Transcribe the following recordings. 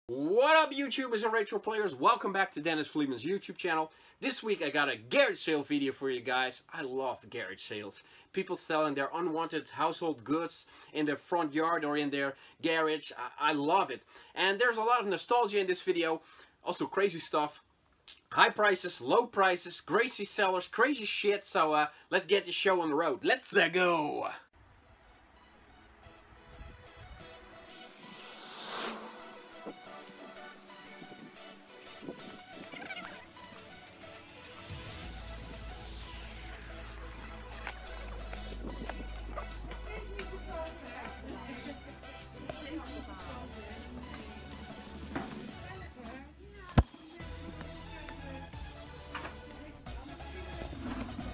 What up, YouTubers and retro players? Welcome back to Dennis Fleeman's YouTube channel. This week I got a garage sale video for you guys. I love garage sales. People selling their unwanted household goods in their front yard or in their garage. I love it. And there's a lot of nostalgia in this video. Also crazy stuff. High prices, low prices, crazy sellers, crazy shit. So let's get the show on the road. Let's go!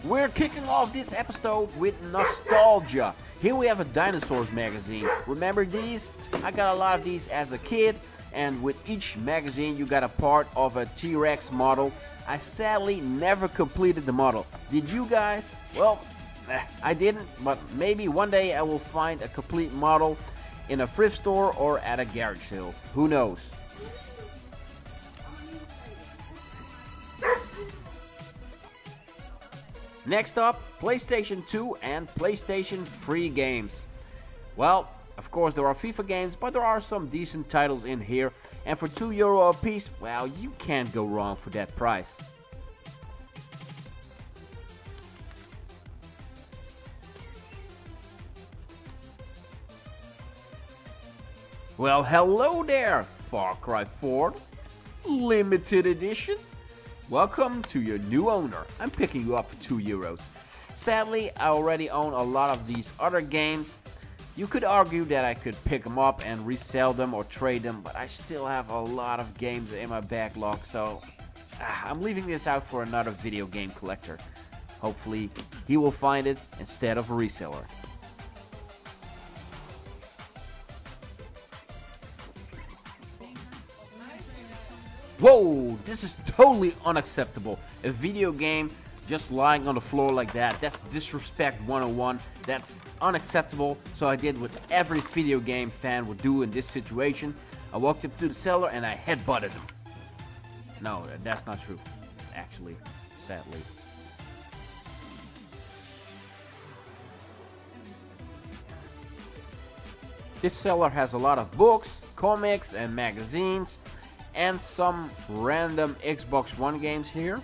We're kicking off this episode with nostalgia. Here we have a dinosaurs magazine. Remember these? I got a lot of these as a kid, and with each magazine you got a part of a T-Rex model. I sadly never completed the model. Did you guys? Well, I didn't, but maybe one day I will find a complete model in a thrift store or at a garage sale. Who knows? Next up, PlayStation 2 and PlayStation 3 games. Well, of course there are FIFA games, but there are some decent titles in here. And for €2 a piece, well, you can't go wrong for that price. Well, hello there, Far Cry 4 Limited Edition. Welcome to your new owner. I'm picking you up for €2. Sadly, I already own a lot of these other games. You could argue that I could pick them up and resell them or trade them, but I still have a lot of games in my backlog, so I'm leaving this out for another video game collector. Hopefully, he will find it instead of a reseller. Whoa, this is totally unacceptable. A video game just lying on the floor like that, that's disrespect 101. That's unacceptable. So I did what every video game fan would do in this situation. I walked up to the seller and I headbutted him. No, that's not true, actually, sadly. This seller has a lot of books, comics and magazines, and some random Xbox One games here.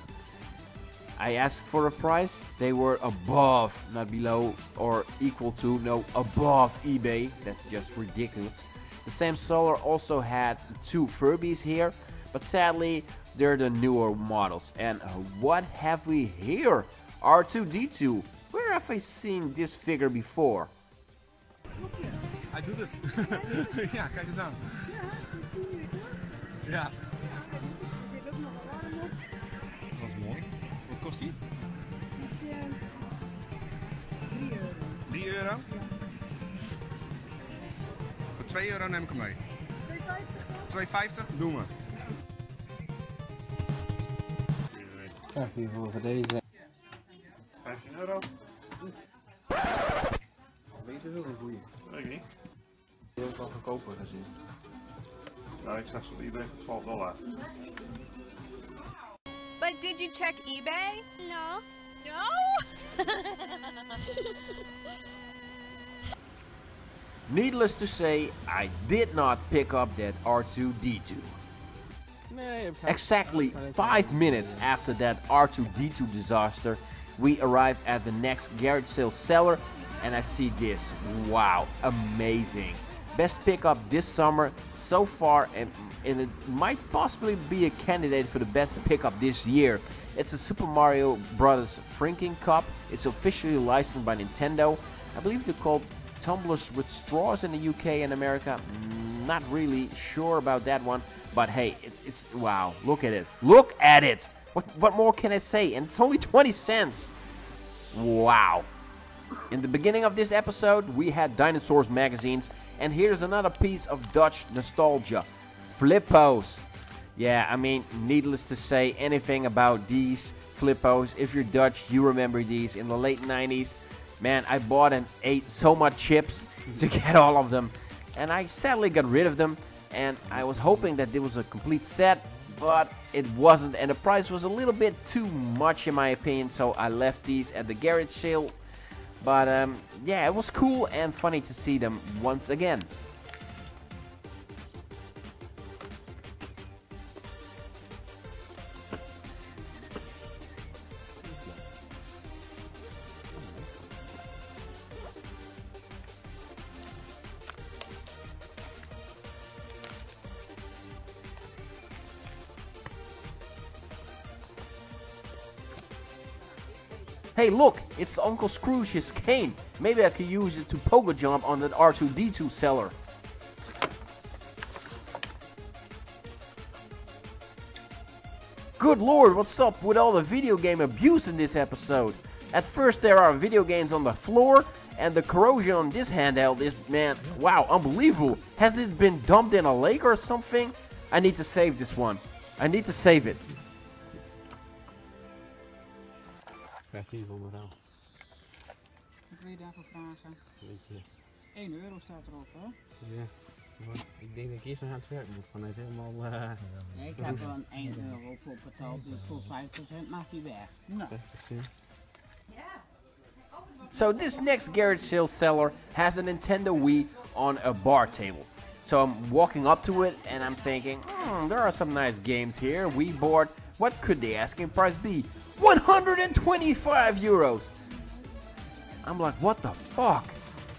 I asked for a price. They were above, not below or equal to, no, above eBay. That's just ridiculous. The same seller also had 2 Furbies here, but sadly they're the newer models. And what have we here? R2-D2. Where have I seen this figure before? Hij doet het. Ja, kijk eens aan. Ja. Er zit ook nog een arm op. Dat is mooi. Wat kost die? Dat is €3. €3? Ja. Voor €2 neem ik hem mee. €2,50? Doen we. Krijgt hij voor deze €15. Weet je wel een goeie. Weet ik niet. Die heb ik al goedkoper gezien. Nou, ik zag ze op eBay voor $12. But did you check eBay? No. No? Needless to say, I did not pick up that R2-D2. Exactly 5 minutes after that R2-D2 disaster, we arrived at the next garage sale seller and I see this. Wow, amazing. Best pickup this summer so far, and it might possibly be a candidate for the best pickup this year. It's a Super Mario Bros. Drinking Cup. It's officially licensed by Nintendo. I believe they're called tumblers with straws in the UK and America. Not really sure about that one, but hey, it's wow, look at it. Look at it! What more can I say? And it's only 20 cents. Wow. In the beginning of this episode, we had dinosaurs magazines, and here's another piece of Dutch nostalgia. Flippos. Yeah, I mean, needless to say anything about these Flippos. If you're Dutch, you remember these in the late 90s. Man, I bought and ate so much chips to get all of them, and I sadly got rid of them. and I was hoping that it was a complete set, but it wasn't, and the price was a little bit too much in my opinion, so I left these at the garage sale. But yeah, it was cool and funny to see them once again. Hey look, it's Uncle Scrooge's cane. Maybe I could use it to pogo jump on that R2-D2 seller. Good lord, what's up with all the video game abuse in this episode? At first there are video games on the floor, and the corrosion on this handheld is, man, wow, unbelievable. Has it been dumped in a lake or something? I need to save this one. I need to save it. Krijgt hij voor mevrouw. Wat wil je daarvoor vragen? Weet je. 1 euro staat erop, hè? Ja. Maar ik denk dat ik eerst nog aan het werk moet. Vanuit helemaal... Nee, ik heb er een 1 euro voor betaald, dus voor 5% mag hij weg. Nou. So this next garage sale seller has a Nintendo Wii on a bar table. So I'm walking up to it and I'm thinking, there are some nice games here. Wii board, what could the asking price be? 125 euros! I'm like, what the fuck?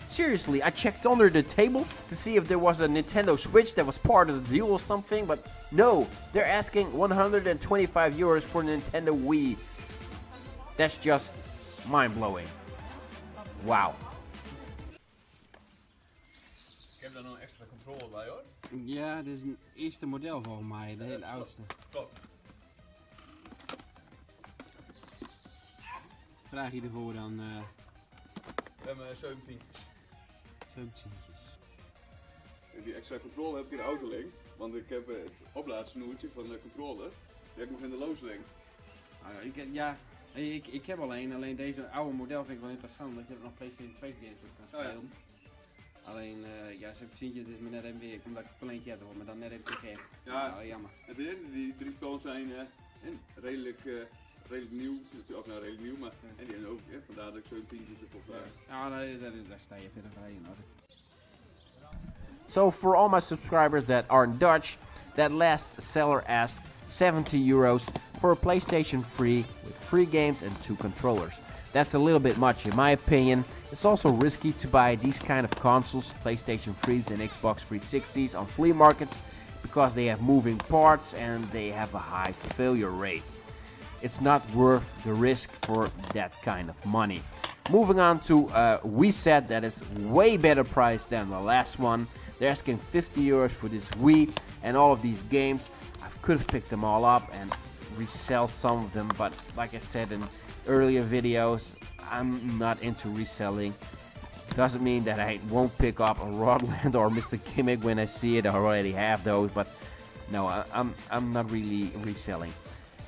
Seriously, I checked under the table to see if there was a Nintendo Switch that was part of the deal or something, but no, they're asking 125 euros for Nintendo Wii. That's just mind-blowing. Wow. Ik heb daar nog een extra controle bij hoor. Ja, dit is een eerste model volgens mij, de hele oudste. Klopt. Vraag je ervoor dan We hebben 17. 17. En die extra controle heb ik in de auto liggen. Want ik heb het oplaadsnoertje van de controller. Die heb ik nog in de loos liggen. Ik heb alleen deze oude model vind ik wel interessant, dat je er nog PlayStation 2 games op kan spelen. Oh, ja. Alleen, ja, 17 is me net even weer, omdat ik een plantje heb, maar dan net even te gek. Ja, Jammer. die 3 spellen zijn redelijk nieuw. Of nou redelijk nieuw, maar en die hebben ook, vandaar dat ik 17 ervoor vraag. Ja, daar sta je verder vrij in hoor. So for all my subscribers that aren't Dutch, that last seller asked 70 euros for a PlayStation 3 with 3 games and 2 controllers. That's a little bit much in my opinion. It's also risky to buy these kind of consoles, PlayStation 3s and Xbox 360s, on flea markets because they have moving parts and they have a high failure rate. It's not worth the risk for that kind of money. Moving on to a Wii set that is way better priced than the last one. They're asking 50 euros for this Wii and all of these games. I could have picked them all up and resell some of them, but like I said in earlier videos, I'm not into reselling. Doesn't mean that I won't pick up a Rodland or Mr. Gimmick when I see it. I already have those, but no, I'm not really reselling.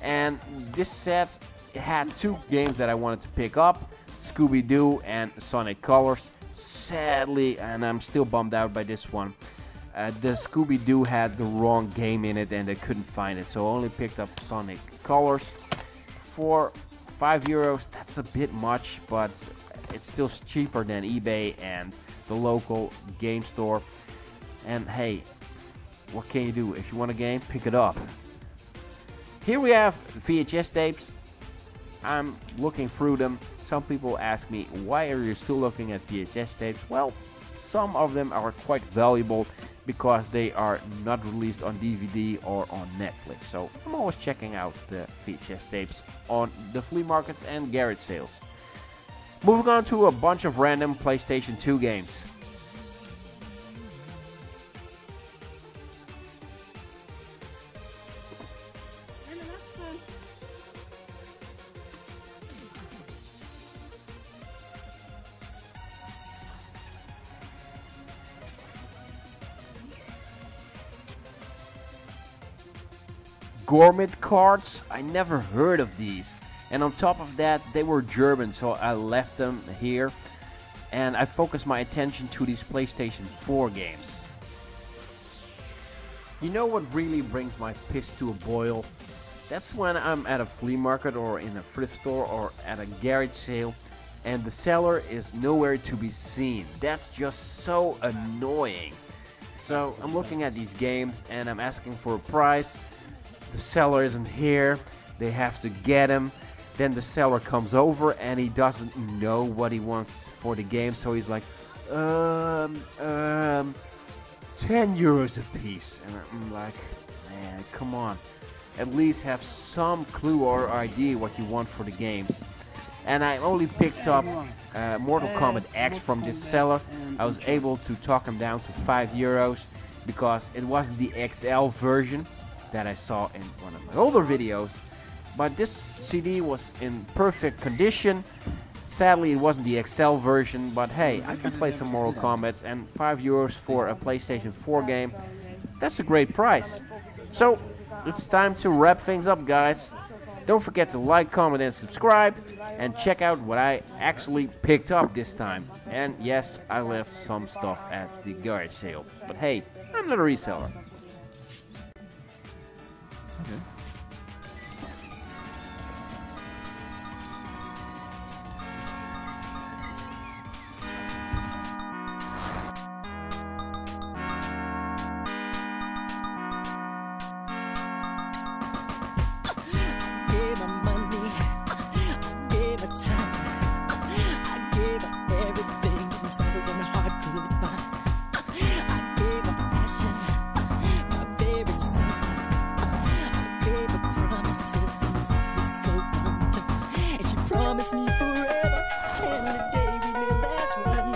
And this set had 2 games that I wanted to pick up, Scooby-Doo and Sonic Colors. Sadly, and I'm still bummed out by this one, the Scooby-Doo had the wrong game in it and they couldn't find it, so I only picked up Sonic Colors for 5 euros. That's a bit much, but it's still cheaper than eBay and the local game store. And hey, what can you do? If you want a game, pick it up. Here we have VHS tapes. I'm looking through them. Some people ask me, why are you still looking at VHS tapes? Well, some of them are quite valuable because they are not released on DVD or on Netflix. So I'm always checking out the VHS tapes on the flea markets and garage sales. Moving on to a bunch of random PlayStation 2 games. Gourmet cards, I never heard of these, and on top of that they were German, so I left them here and I focused my attention to these PlayStation 4 games. You know what really brings my piss to a boil? That's when I'm at a flea market or in a thrift store or at a garage sale and the seller is nowhere to be seen. That's just so annoying. So I'm looking at these games and I'm asking for a price. The seller isn't here. They have to get him. Then the seller comes over and he doesn't know what he wants for the game, so he's like, 10 euros a piece. And I'm like, man, come on. At least have some clue or idea what you want for the games. And I only picked up Mortal Kombat X from this seller. I was able to talk him down to 5 euros because it wasn't the XL version that I saw in one of my older videos. But this CD was in perfect condition. Sadly, it wasn't the XL version, but hey, I can play some Mortal Kombat, and 5 euros for a PlayStation 4 game, that's a great price. So, it's time to wrap things up, guys. Don't forget to like, comment, and subscribe, and check out what I actually picked up this time. And yes, I left some stuff at the garage sale, but hey, I'm not a reseller. Okay. Promise me forever, and the day we live as one.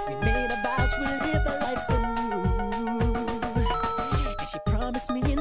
We made a vows, we'll live a life anew. And she promised me in